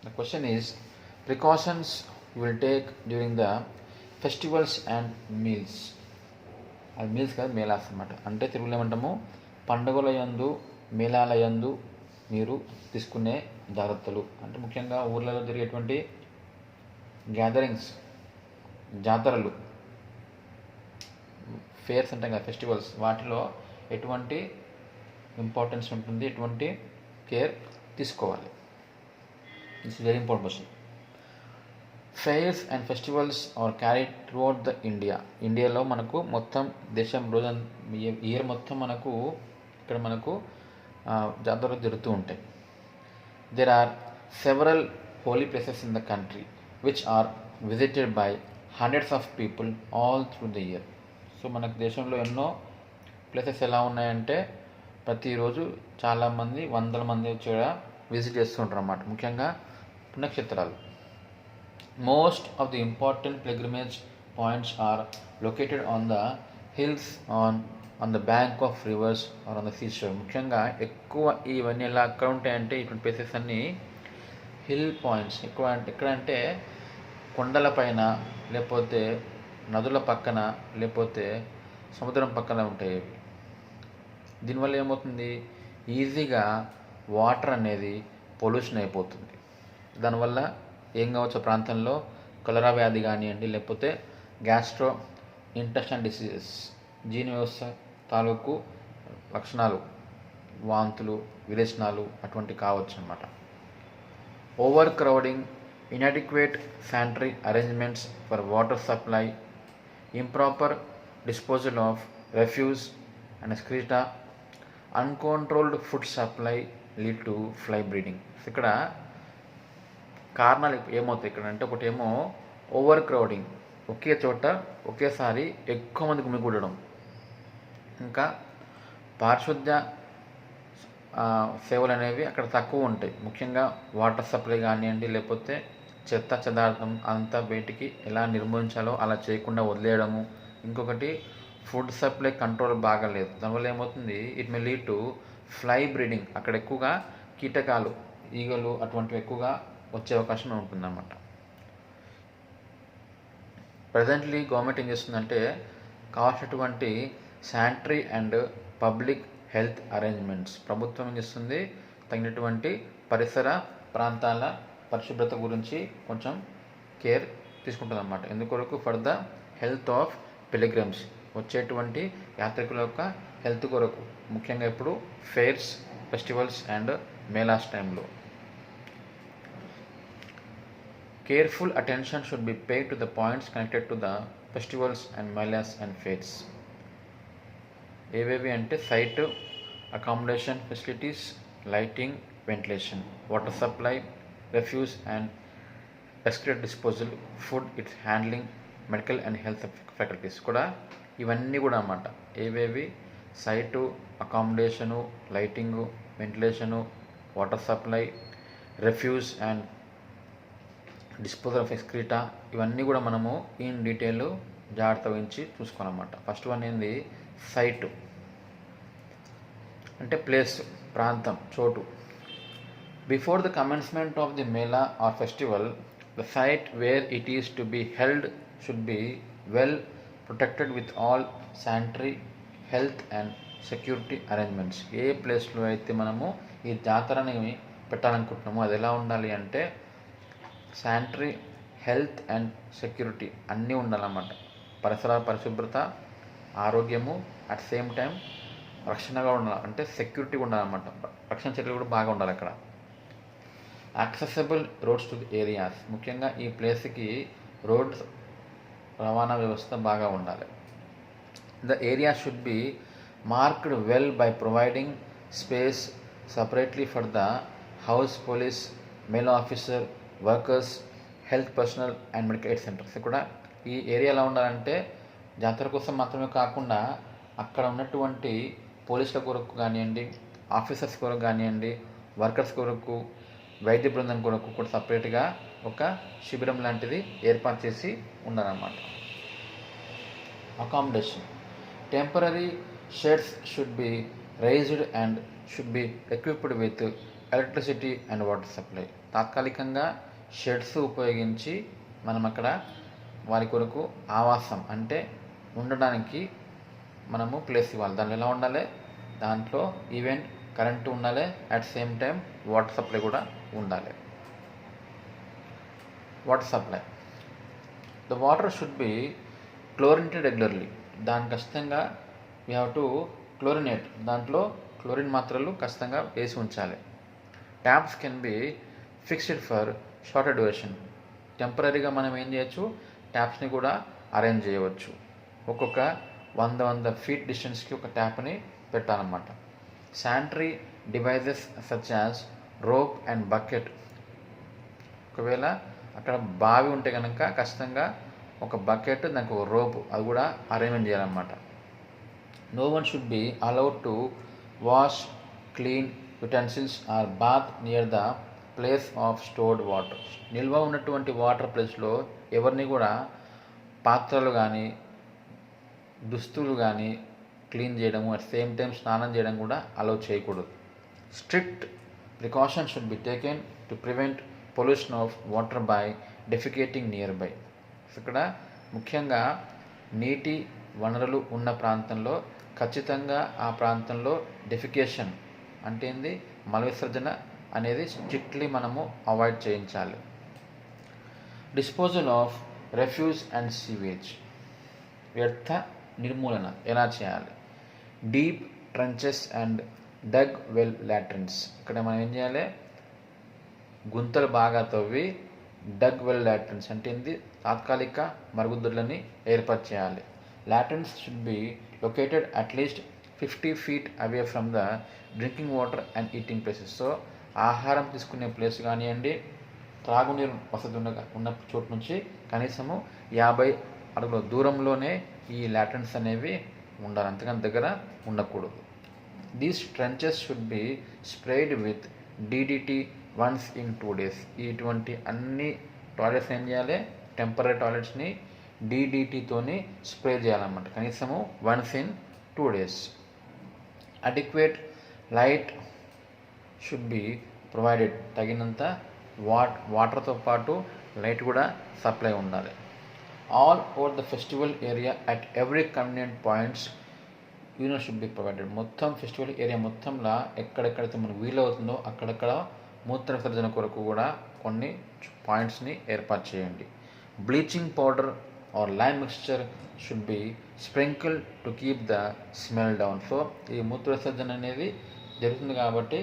The question is precautions you will take during the festivals and meals. అది meals కాదు, మేళాస్ అన్నమాట. అంటే తెలుగులో ఏమంటాము, పండుగల యందు మేళాల యందు మీరు తీసుకునే జాగ్రత్తలు. అంటే ముఖ్యంగా ఊర్లలో జరిగేటువంటి గ్యాదరింగ్స్, జాతరలు, ఫేర్స్ అంటాం కదా, ఫెస్టివల్స్, వాటిలో ఎటువంటి ఇంపార్టెన్స్ ఉంటుంది, ఎటువంటి కేర్ తీసుకోవాలి. This is very important question. Fairs and festivals are carried throughout the ఇండియాలో మనకు మొత్తం దేశం రోజు ఇయర్ మొత్తం మనకు ఇక్కడ మనకు జాతరలు జరుగుతూ ఉంటాయి. There are several holy places in the country which are visited by hundreds of people all through the year. So మనకు దేశంలో ఎన్నో ప్లేసెస్ ఎలా ఉన్నాయంటే ప్రతిరోజు చాలామంది, వందల మంది వచ్చి విజిట్ చేస్తూ ఉంటారు అన్నమాట. ముఖ్యంగా పుణ్యక్షేత్రాలు. Most of the important pilgrimage points are located on the hills, on the bank of rivers or on the seashore. ముఖ్యంగా ఎక్కువ ఇవన్నీ ఎలా అక్కడ ఉంటాయంటే ఇటువంటి ప్లేసెస్ అన్నీ హిల్ పాయింట్స్. ఎక్కడంటే కొండల పైన, లేకపోతే నదుల పక్కన, లేకపోతే సముద్రం పక్కన ఉంటాయి. దీనివల్ల ఏమవుతుంది, ఈజీగా వాటర్ అనేది పొల్యూషన్ అయిపోతుంది. దానివల్ల ఏం కావచ్చు, ప్రాంతంలో కలరా వ్యాధి కానివ్వండి, లేకపోతే గ్యాస్ట్రో ఇంటెస్టైనల్ డిసీజెస్, జీర్ణ వ్యవస్థ తాలూకు లక్షణాలు, వాంతులు, విరేచనాలు అటువంటి కావచ్చు అన్నమాట. Overcrowding, inadequate sanitary arrangements for water supply, improper disposal of refuse and excreta, uncontrolled food supply lead to fly breeding. ఇక్కడ కారణాలు ఏమవుతాయి ఇక్కడ అంటే, ఒకటేమో ఓవర్ క్రౌడింగ్, ఒకే చోట ఒకేసారి ఎక్కువ మంది గుమిగూడడం. ఇంకా పారిశుద్ధ్య సేవలు అనేవి అక్కడ తక్కువ ఉంటాయి. ముఖ్యంగా వాటర్ సప్లై కానివ్వండి, లేకపోతే చెత్త చెదార్థం అంతా బయటికి ఎలా నిర్మూలించాలో అలా చేయకుండా వదిలేయడము. ఇంకొకటి ఫుడ్ సప్లై కంట్రోల్ బాగాలేదు. దానివల్ల ఏమవుతుంది, it may lead to fly breeding. అక్కడ ఎక్కువగా కీటకాలు, ఈగలు అటువంటివి ఎక్కువగా వచ్చే అవకాశం ఉంటుందన్నమాట. ప్రజెంట్లీ గవర్నమెంట్ ఏం చేస్తుందంటే కావాల్సినటువంటి sanitary and public health arrangements, ప్రభుత్వం ఏం చేస్తుంది, తగినటువంటి పరిసర ప్రాంతాల పరిశుభ్రత గురించి కొంచెం కేర్ తీసుకుంటుంది అన్నమాట. ఎందుకొరకు, for the health of pilgrims, వచ్చేటువంటి యాత్రికుల యొక్క హెల్త్ కొరకు, ముఖ్యంగా ఇప్పుడు ఫెయిర్స్, ఫెస్టివల్స్ అండ్ మేళాస్ టైంలో. Careful attention should be paid to the points connected to the festivals and melas and fairs. ఏవేవి అంటే site, accommodation facilities, lighting, ventilation, water supply, refuse and excreta disposal, food, its handling, medical and health faculties కూడా ఇవన్నీ కూడా అన్నమాట. ఏవేవి, site, accommodation, lighting, ventilation, water supply, refuse and disposal of excreta, ఇవన్నీ కూడా మనము ఇన్ డీటెయిల్ జాగ్రత్త వహించి చూసుకోవాలన్నమాట. ఫస్ట్ వన్ ఏంది, సైటు అంటే ప్లేస్, ప్రాంతం, చోటు. Before the commencement of the mela or festival, the site where it is to be held should be well protected with all sanitary, health and security arrangements. ఏ ప్లేస్లో అయితే మనము ఈ జాతరని పెట్టాలనుకుంటున్నామో అది ఎలా ఉండాలి అంటే శానిటరీ, హెల్త్ అండ్ సెక్యూరిటీ అన్నీ ఉండాలన్నమాట. పరిసరాల పరిశుభ్రత, ఆరోగ్యము, అట్ సేమ్ టైం రక్షణగా ఉండాలి, అంటే సెక్యూరిటీ ఉండాలన్నమాట. రక్షణ చర్యలు కూడా బాగా ఉండాలి అక్కడ. Accessible roads to the areas, ముఖ్యంగా ఈ ప్లేస్కి రోడ్ రవాణా వ్యవస్థ బాగా ఉండాలి. The area should be marked well by providing space separately for the house police, male officer, workers, health personal and medical aid centres. కూడా ఈ ఏరియా ఎలా ఉండాలంటే జాతర కోసం మాత్రమే కాకుండా అక్కడ ఉన్నటువంటి పోలీసుల కొరకు కానివ్వండి, ఆఫీసర్స్ కొరకు కానివ్వండి, వర్కర్స్ కొరకు, వైద్య బృందం కొరకు కూడా సపరేట్గా ఒక శిబిరం లాంటిది ఏర్పాటు చేసి ఉండాలన్నమాట. Accommodation, temporary sheds should be raised and should be equipped with electricity and water supply. తాత్కాలికంగా షెడ్స్ ఉపయోగించి మనం అక్కడ వారి కొరకు ఆవాసం అంటే ఉండడానికి మనము ప్లేస్ ఇవ్వాలి. దాంట్లో ఎలా ఉండాలి, దాంట్లో ఈవెన్ కరెంటు ఉండాలి, at same time water supply కూడా ఉండాలి. Water supply, the water should be chlorinated regularly. దాని ఖచ్చితంగా వీ హ్యావ్ టు క్లోరినేట్, దాంట్లో క్లోరిన్ మాత్రలు ఖచ్చితంగా వేసి ఉంచాలి. Taps can be fixed for shorter duration. టెంపరీగా మనం ఏం చేయొచ్చు, ట్యాప్స్ని కూడా అరేంజ్ చేయవచ్చు. ఒక్కొక్క 100 ఫీట్ డిస్టెన్స్కి ఒక ట్యాప్ని పెట్టాలన్నమాట. Sanitary devices such as rope and bucket. ఒకవేళ అక్కడ బావి ఉంటే కనుక ఖచ్చితంగా ఒక బకెట్, దానికి ఒక రోపు, అది కూడా అరేంజ్మెంట్ చేయాలన్నమాట. No one should be allowed to wash, clean utensils or bath near the place of stored water. నిల్వ ఉన్నటువంటి వాటర్ ప్లేస్లో ఎవరిని కూడా పాత్రలు కానీ దుస్తులు కానీ క్లీన్ చేయడము, అట్ సేమ్ టైం స్నానం చేయడం కూడా అలౌ చేయకూడదు. Strict precaution should be taken to prevent pollution of water by defecating nearby. ఇక్కడ ముఖ్యంగా నీటి వనరులు ఉన్న ప్రాంతంలో ఖచ్చితంగా ఆ ప్రాంతంలో డెఫికేషన్ అంటే ఏంది, మల విసర్జన అనేది స్ట్రిక్ట్లీ మనము అవాయిడ్ చేయించాలి. Disposal of refuse and sewage, వ్యర్థ నిర్మూలన ఎలా చేయాలి. Deep trenches and dug well latrines. ఇక్కడ మనం ఏం చేయాలి, గుంతలు బాగా తవ్వి డగ్ వెల్ లాట్రిన్స్ అంటే ఏంది, తాత్కాలిక మరుగుదొడ్లని ఏర్పాటు చేయాలి. Latrines should be located at least 50 feet away from the drinking water and eating places. So ఆహారం తీసుకునే ప్లేస్ కానివ్వండి, త్రాగునీరు వసతి ఉన్న చోటు నుంచి కనీసము 50 అడుగుల దూరంలోనే ఈ లాట్రిన్స్ అనేవి ఉండాలి, అంతకన్నా దగ్గర ఉండకూడదు. These trenches should be spread with DDT once in 2 days. ఇటువంటి అన్ని టాయిలెట్స్ ఏం చేయాలి, టెంపరీ టాయిలెట్స్ని DDTతోని స్ప్రే చేయాలన్నమాట, కనీసము once in 2 days. Adequate light should be provided. తగినంత వాటర్తో పాటు లైట్ కూడా సప్లై ఉండాలి. All over the festival area at every convenient points unit should be provided. మొత్తం ఫెస్టివల్ ఏరియా మొత్తంలో ఎక్కడెక్కడైతే మనకు వీలవుతుందో అక్కడక్కడ మూత్ర విసర్జన కొరకు కూడా కొన్ని పాయింట్స్ని ఏర్పాటు చేయండి. Bleaching powder are lime mixture should be sprinkle to keep the smell down. So ఈ మూత్ర విసర్జన అనేది జరుగుతుంది కాబట్టి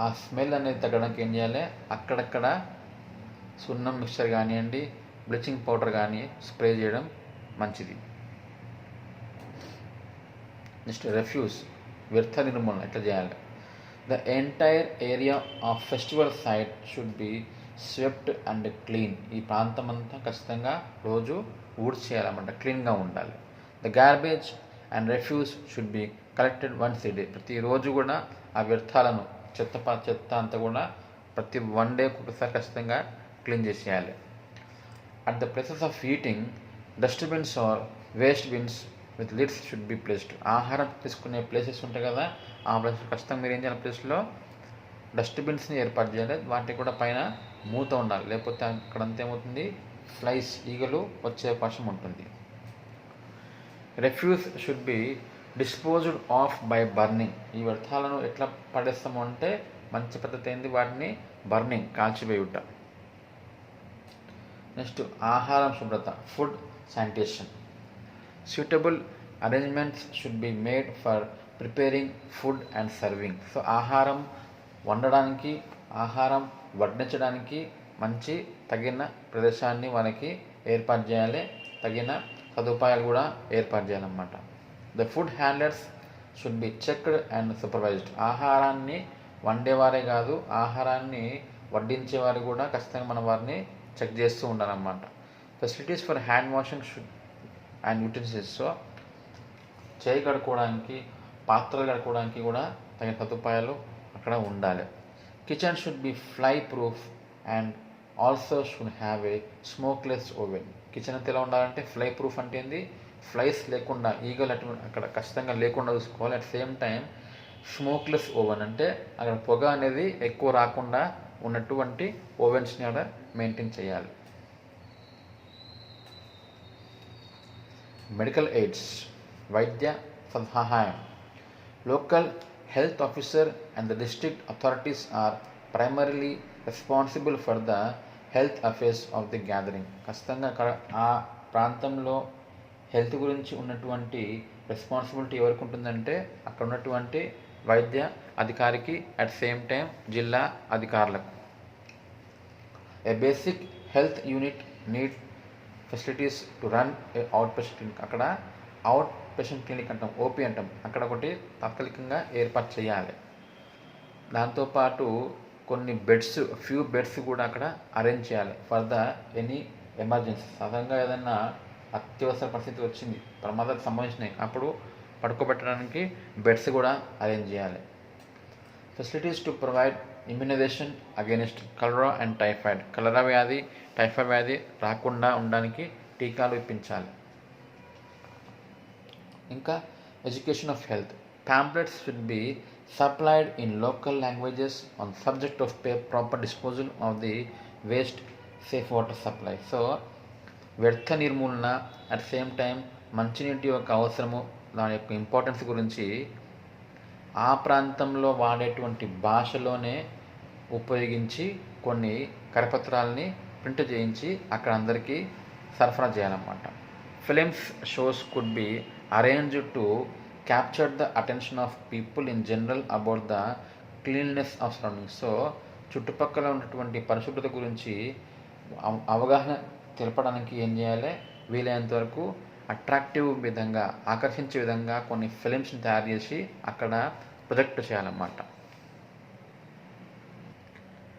ఆ స్మెల్ అనేది తగ్గడానికి ఏం చేయాలి, అక్కడక్కడ సున్నం మిక్స్చర్ కానివ్వండి, బ్లీచింగ్ పౌడర్ కానీ స్ప్రే చేయడం మంచిది. నెక్స్ట్ రెఫ్యూజ్, వ్యర్థ నిర్మూలన ఎట్లా చేయాలి. The entire area of festival site should be swept and clean. ఈ ప్రాంతం అంతా ఖచ్చితంగా రోజు ఊడ్చేయాలన్నమాట, క్లీన్గా ఉండాలి. The garbage and refuse should be collected once a day. ప్రతిరోజు కూడా ఆ వ్యర్థాలను చెత్త అంతా కూడా ప్రతి 1 day ఒకసారి ఖచ్చితంగా క్లీన్ చేసేయాలి. At the places of eating dustbins or waste bins with lids should be placed. ఆహారం తీసుకునే ప్లేసెస్ ఉంటాయి కదా, ఆ ప్లేసెస్ ఖచ్చితంగా మీరు ఏం చేయాలి, ప్లేస్లో డస్ట్బిన్స్ని ఏర్పాటు చేయాలి. వాటికి కూడా పైన మూత ఉండాలి, లేకపోతే అక్కడంతా ఏమవుతుంది, ఫ్లైస్, ఈగలు వచ్చే అవకాశం ఉంటుంది. Refuse should be disposed of by burning. ఈ వ్యర్థాలను ఎట్లా పడేస్తాము అంటే మంచి పద్ధతి ఏంది, వాటిని బర్నింగ్, కాల్చివేయుట. నెక్స్ట్ ఆహారం శుభ్రత, food sanitation. Suitable arrangements should be made for preparing food and serving. So ఆహారం వండడానికి, ఆహారం వడ్డించడానికి మంచి తగిన ప్రదేశాన్ని వాళ్ళకి ఏర్పాటు చేయాలి, తగిన సదుపాయాలు కూడా ఏర్పాటు చేయాలన్నమాట. The food handlers should be checked and supervised. ఆహారాన్ని వండేవారే కాదు, ఆహారాన్ని వడ్డించేవారు కూడా ఖచ్చితంగా మన వారిని చెక్ చేస్తూ ఉండాలన్నమాట. Facilities for hand washing should and utensils. So చేయి కడుక్కోవడానికి, పాత్రలు కడుక్కోవడానికి కూడా తగిన సదుపాయాలు అక్కడ ఉండాలి. Kitchen should be fly proof and also should have a smokeless oven. Kitchen అంతా ఎలా ఉండాలంటే ఫ్లై ప్రూఫ్ అంటే ఏంది, ఫ్లైస్ లేకుండా, ఈగలు అక్కడ ఖచ్చితంగా లేకుండా చూసుకోవాలి. At same time smokeless oven అంటే అక్కడ పొగ అనేది ఎక్కువ రాకుండా ఉన్నటువంటి ఓవెన్స్ని అక్కడ మెయింటైన్ చేయాలి. మెడికల్ ఎయిడ్స్, వైద్య సహాయం. Local health officer and the district authorities are primarily responsible for the health affairs of the gathering. ఖచ్చితంగా అక్కడ ఆ ప్రాంతంలో హెల్త్ గురించి ఉన్నటువంటి రెస్పాన్సిబిలిటీ ఎవరికి ఉంటుందంటే అక్కడ ఉన్నటువంటి వైద్య అధికారికి, అట్ సేమ్ టైం జిల్లా అధికారులకు. A basic health unit need facilities to run a out patient clinic. అక్కడ అవుట్ పేషెంట్ క్లినిక్ అంటాం, ఓపీ అంటాం, అక్కడ ఒకటి తాత్కాలికంగా ఏర్పాటు చేయాలి. దాంతోపాటు కొన్ని ఫ్యూ బెడ్స్ కూడా అక్కడ అరేంజ్ చేయాలి ఫర్ ద ఎనీ ఎమర్జెన్సీ. సాధారణంగా ఏదైనా అత్యవసర పరిస్థితి వచ్చింది, ప్రమాదాలకు సంబంధించినవి, అప్పుడు పడుకోబెట్టడానికి బెడ్స్ కూడా అరేంజ్ చేయాలి. Facilities to provide immunisation against cholera and typhoid. Cholera వ్యాధి, టైఫాయిడ్ వ్యాధి రాకుండా ఉండడానికి టీకాలు ఇప్పించాలి. ఇంకా education of health. Pamphlets should be supplied in local languages on subject of proper disposal of the waste, safe water supply. So వ్యర్థ నిర్మూలన, at same time మంచినీటి యొక్క అవసరము, దాని యొక్క ఇంపార్టెన్స్ గురించి ఆ ప్రాంతంలో వాడేటువంటి భాషలోనే ఉపయోగించి కొన్ని కరపత్రాలని ప్రింట్ చేయించి అక్కడ అందరికీ సరఫరా చేయాలన్నమాట. Films shows could be arranged to capture the attention of people in general about the cleanliness of surroundings. So చుట్టుపక్కల ఉన్నటువంటి పరిశుభ్రత గురించి అవగాహన తెలపడానికి ఏం చేయాలి, వీలైనంత వరకు అట్రాక్టివ్ విధంగా, ఆకర్షించే విధంగా కొన్ని ఫిలిమ్స్ని తయారు చేసి అక్కడ ప్రొజెక్ట్ చేయాలన్నమాట.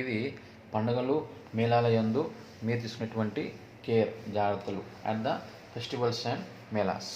ఇది పండుగలు, మేళాల యందు మీరు తీసుకున్నటువంటి కేర్, జాగ్రత్తలు at the festivals and melas.